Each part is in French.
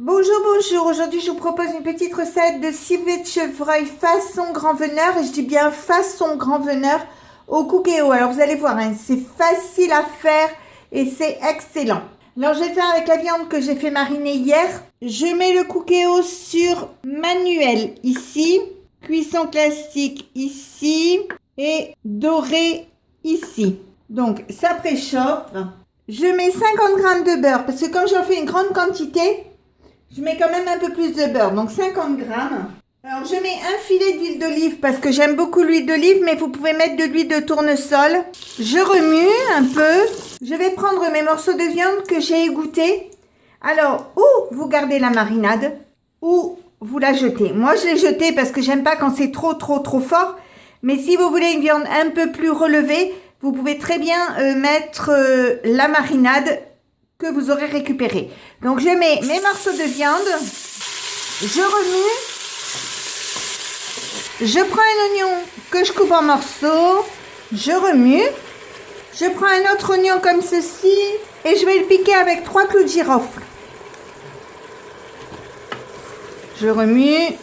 Bonjour, bonjour. Aujourd'hui, je vous propose une petite recette de civet de chevreuil façon grand veneur. Et je dis bien façon grand veneur au cookéo. Alors, vous allez voir, hein, c'est facile à faire et c'est excellent. Alors, je vais faire avec la viande que j'ai fait mariner hier. Je mets le cookéo sur manuel ici, cuisson classique ici et doré ici. Donc, ça préchauffe. Je mets 50 g de beurre parce que comme j'en fais une grande quantité, je mets quand même un peu plus de beurre, donc 50 g. Alors, je mets un filet d'huile d'olive parce que j'aime beaucoup l'huile d'olive, mais vous pouvez mettre de l'huile de tournesol. Je remue un peu. Je vais prendre mes morceaux de viande que j'ai égouttés. Alors, ou vous gardez la marinade, ou vous la jetez. Moi, je l'ai jetée parce que j'aime pas quand c'est trop fort. Mais si vous voulez une viande un peu plus relevée, vous pouvez très bien mettre la marinade que vous aurez récupéré. Donc, je mets mes morceaux de viande, je remue, je prends un oignon que je coupe en morceaux, je remue, je prends un autre oignon comme ceci et je vais le piquer avec 3 clous de girofle. Je remue,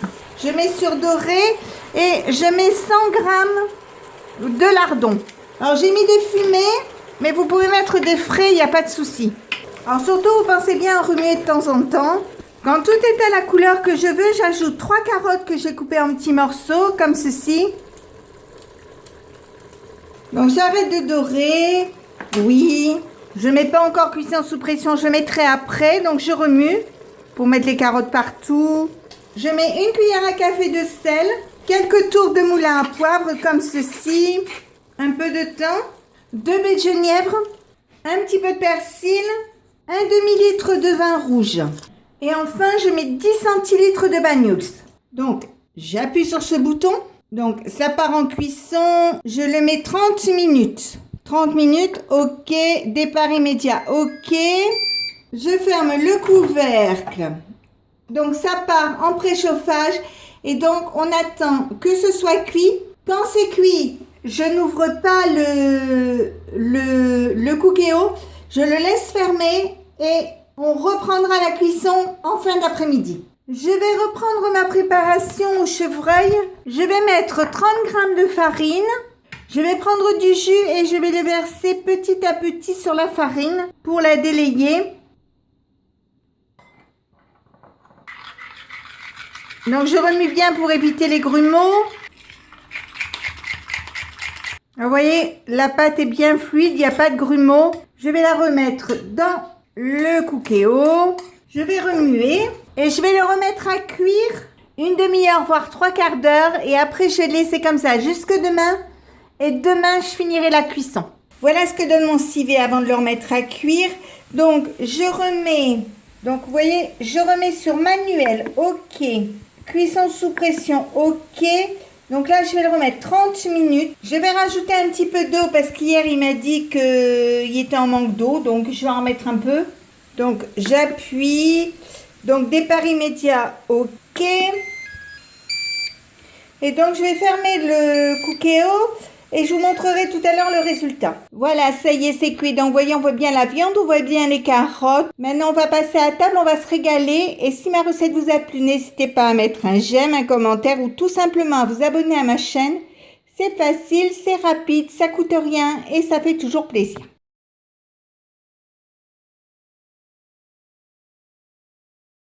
je mets sur doré et je mets 100 g de lardons. Alors, j'ai mis des fumées, mais vous pouvez mettre des frais, il n'y a pas de souci. Alors surtout, vous pensez bien à remuer de temps en temps. Quand tout est à la couleur que je veux, j'ajoute 3 carottes que j'ai coupées en petits morceaux, comme ceci. Donc j'arrête de dorer. Oui, je ne mets pas encore cuisson sous pression, je mettrai après. Donc je remue pour mettre les carottes partout. Je mets une cuillère à café de sel, quelques tours de moulin à poivre comme ceci, un peu de thym, 2 baies de genièvre, un petit peu de persil, un demi-litre de vin rouge. Et enfin, je mets 10 centilitres de bagnoux. Donc, j'appuie sur ce bouton. Donc, ça part en cuisson. Je le mets 30 minutes. 30 minutes, ok. Départ immédiat, ok. Je ferme le couvercle. Donc, ça part en préchauffage. Et donc, on attend que ce soit cuit. Quand c'est cuit, je n'ouvre pas le cookéo. Je le laisse fermer et on reprendra la cuisson en fin d'après-midi. Je vais reprendre ma préparation au chevreuil. Je vais mettre 30 g de farine. Je vais prendre du jus et je vais le verser petit à petit sur la farine pour la délayer. Donc je remue bien pour éviter les grumeaux. Vous voyez, la pâte est bien fluide, il n'y a pas de grumeaux. Je vais la remettre dans le cookéo. Je vais remuer et je vais le remettre à cuire une demi-heure, voire 3/4 d'heure. Et après, je vais le laisser comme ça jusque demain. Et demain, je finirai la cuisson. Voilà ce que donne mon civet avant de le remettre à cuire. Donc, je remets. Donc, vous voyez, je remets sur manuel. OK. Cuisson sous pression. OK. Donc là, je vais le remettre 30 minutes. Je vais rajouter un petit peu d'eau parce qu'hier, il m'a dit qu'il était en manque d'eau. Donc, je vais en mettre un peu. Donc, j'appuie. Donc, départ immédiat, OK. Et donc, je vais fermer le cookéo et je vous montrerai tout à l'heure le résultat. Voilà, ça y est, c'est cuit. Donc, vous voyez, on voit bien la viande, on voit bien les carottes. Maintenant, on va passer à table, on va se régaler. Et si ma recette vous a plu, n'hésitez pas à mettre un j'aime, un commentaire ou tout simplement à vous abonner à ma chaîne. C'est facile, c'est rapide, ça coûte rien et ça fait toujours plaisir.